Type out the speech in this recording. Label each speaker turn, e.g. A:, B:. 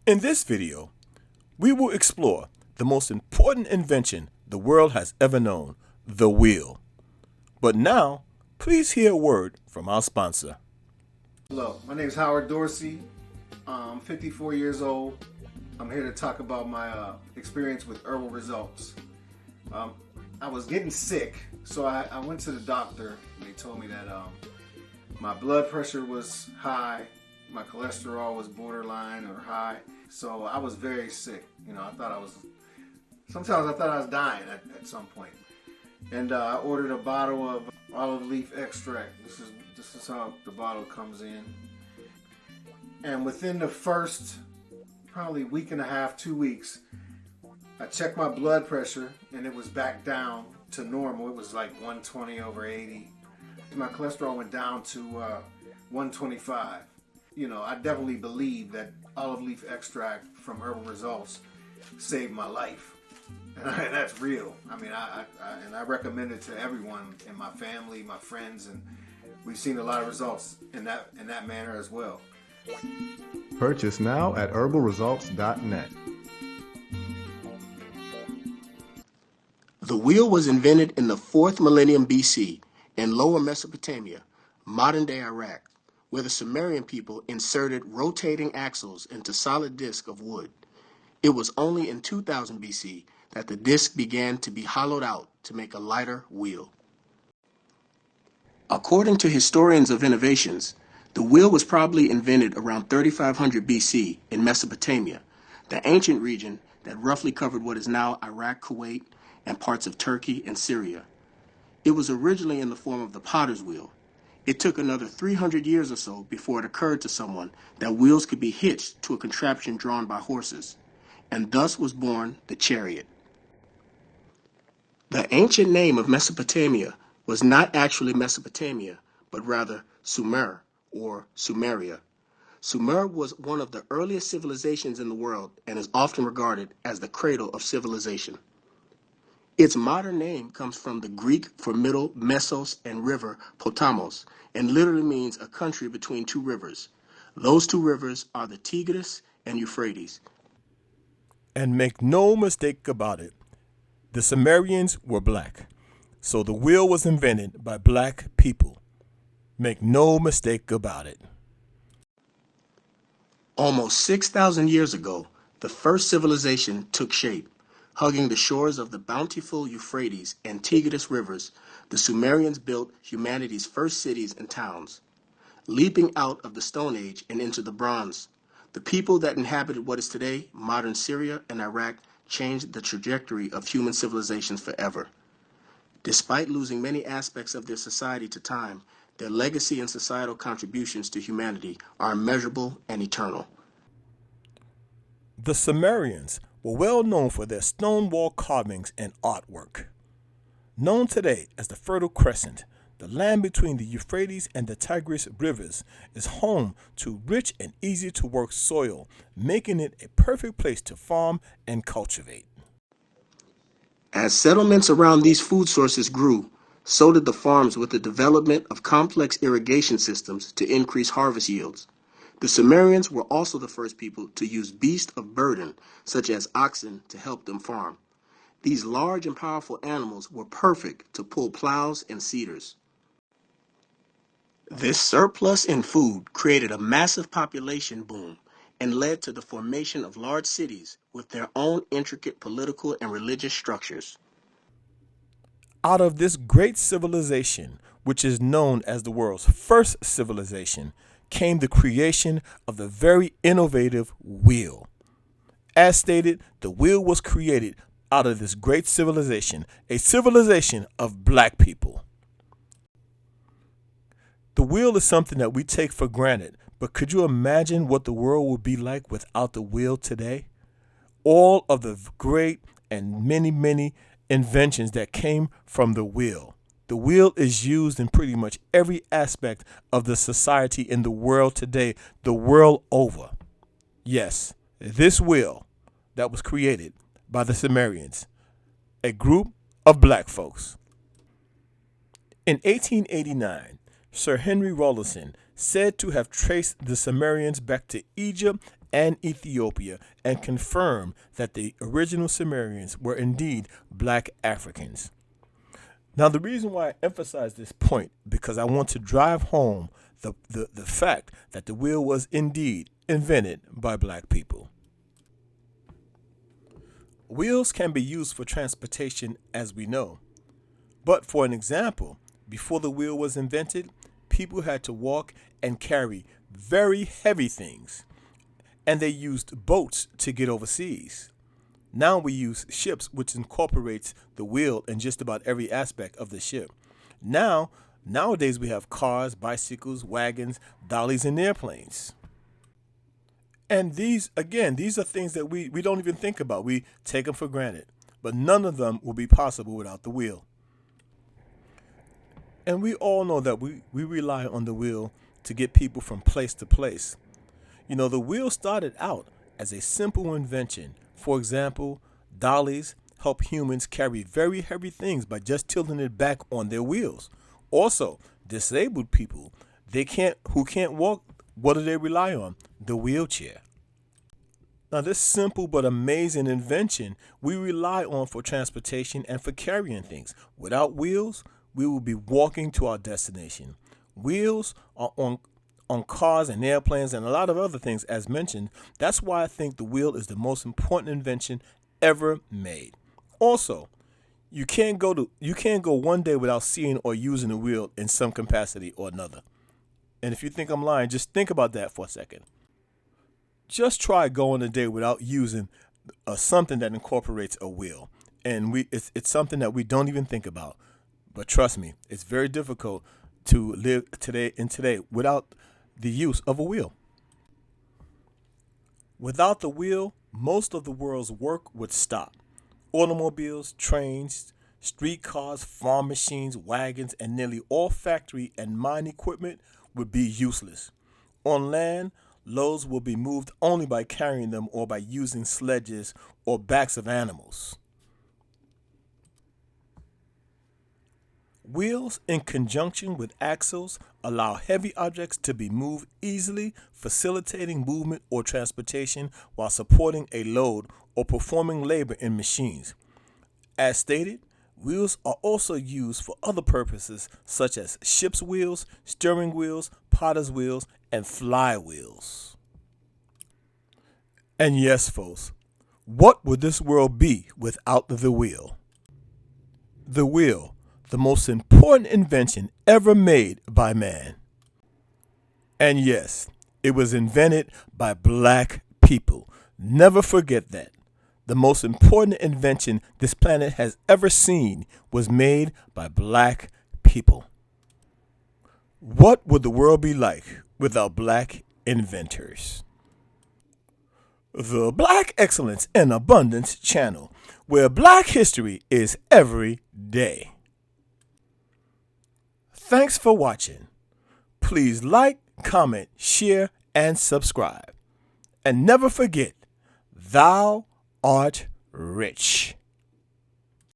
A: In this video, we will explore the most important invention the world has ever known, the wheel. But now, please hear a word from our sponsor.
B: Hello, my name is Howard Dorsey. I'm 54 years old. I'm here to talk about my experience with Herbal Results. I was getting sick, so I went to the doctor. They told me that my blood pressure was high, my cholesterol was borderline or high, so I was very sick. Sometimes I thought I was dying at some point. And I ordered a bottle of olive leaf extract. This is how the bottle comes in. And within the first probably week and a half, 2 weeks, I checked my blood pressure and it was back down to normal. It was like 120/80. My cholesterol went down to 125. I definitely believe that olive leaf extract from Herbal Results saved my life. And that's real. I recommend it to everyone in my family, my friends, and we've seen a lot of results in that manner as well.
C: Purchase now at herbalresults.net.
D: The wheel was invented in the 4th millennium BC in Lower Mesopotamia, modern-day Iraq, where the Sumerian people inserted rotating axles into solid discs of wood. It was only in 2000 BC that the disc began to be hollowed out to make a lighter wheel. According to historians of innovations, the wheel was probably invented around 3500 BC in Mesopotamia, the ancient region that roughly covered what is now Iraq, Kuwait, and parts of Turkey and Syria. It was originally in the form of the potter's wheel. It took another 300 years or so before it occurred to someone that wheels could be hitched to a contraption drawn by horses, and thus was born the chariot. The ancient name of Mesopotamia was not actually Mesopotamia, but rather Sumer or Sumeria. Sumer was one of the earliest civilizations in the world and is often regarded as the cradle of civilization. Its modern name comes from the Greek for middle mesos and river potamos, and literally means a country between two rivers. Those two rivers are the Tigris and Euphrates.
A: And make no mistake about it, the Sumerians were black, so the wheel was invented by black people. Make no mistake about it.
D: Almost 6,000 years ago, the first civilization took shape. Hugging the shores of the bountiful Euphrates and Tigris rivers, the Sumerians built humanity's first cities and towns. Leaping out of the Stone Age and into the Bronze, the people that inhabited what is today modern Syria and Iraq changed the trajectory of human civilizations forever. Despite losing many aspects of their society to time, their legacy and societal contributions to humanity are immeasurable and eternal.
A: The Sumerians were well known for their stone wall carvings and artwork. Known today as the Fertile Crescent, the land between the Euphrates and the Tigris rivers is home to rich and easy to work soil, making it a perfect place to farm and cultivate.
D: As settlements around these food sources grew, so did the farms with the development of complex irrigation systems to increase harvest yields. The Sumerians were also the first people to use beasts of burden, such as oxen, to help them farm. These large and powerful animals were perfect to pull plows and seeders. This surplus in food created a massive population boom and led to the formation of large cities with their own intricate political and religious structures.
A: Out of this great civilization, which is known as the world's first civilization, came the creation of the very innovative wheel. As stated, the wheel was created out of this great civilization, a civilization of black people. The wheel is something that we take for granted, but could you imagine what the world would be like without the wheel today? All of the great and many inventions that came from the wheel. The wheel is used in pretty much every aspect of the society in the world today, the world over. Yes, this wheel that was created by the Sumerians, a group of black folks. In 1889, Sir Henry Rawlinson said to have traced the Sumerians back to Egypt and Ethiopia and confirm that the original Sumerians were indeed black Africans. Now, the reason why I emphasize this point because I want to drive home the fact that the wheel was indeed invented by black people. Wheels can be used for transportation, as we know. But for an example, before the wheel was invented, people had to walk and carry very heavy things, and they used boats to get overseas. Now we use ships, which incorporates the wheel in just about every aspect of the ship. Nowadays we have cars, bicycles, wagons, dollies, and airplanes. And these are things that we don't even think about. We take them for granted. But none of them will be possible without the wheel. And we all know that we rely on the wheel to get people from place to place. You know, the wheel started out as a simple invention. For example, dollies help humans carry very heavy things by just tilting it back on their wheels. Also, disabled people, who can't walk, what do they rely on? The wheelchair. Now, this simple but amazing invention we rely on for transportation and for carrying things. Without wheels, we will be walking to our destination. Wheels are on cars and airplanes and a lot of other things as mentioned. That's why I think the wheel is the most important invention ever made. Also, you can't go one day without seeing or using a wheel in some capacity or another. And if you think I'm lying, just think about that for a second. Just try going a day without using something that incorporates a wheel. And it's something that we don't even think about. But trust me, it's very difficult to live today without the use of a wheel. Without the wheel, most of the world's work would stop. Automobiles, trains, streetcars, farm machines, wagons, and nearly all factory and mine equipment would be useless. On land, loads will be moved only by carrying them or by using sledges or backs of animals. Wheels, in conjunction with axles, allow heavy objects to be moved easily, facilitating movement or transportation while supporting a load or performing labor in machines. As stated, wheels are also used for other purposes such as ship's wheels, steering wheels, potter's wheels, and flywheels. And yes, folks, what would this world be without the wheel? The wheel, the most important invention ever made by man. And yes, it was invented by black people. Never forget that. The most important invention this planet has ever seen was made by black people. What would the world be like without black inventors? The Black Excellence and Abundance channel, where black history is every day. Thanks for watching. Please like, comment, share, and subscribe. And never forget, thou art rich.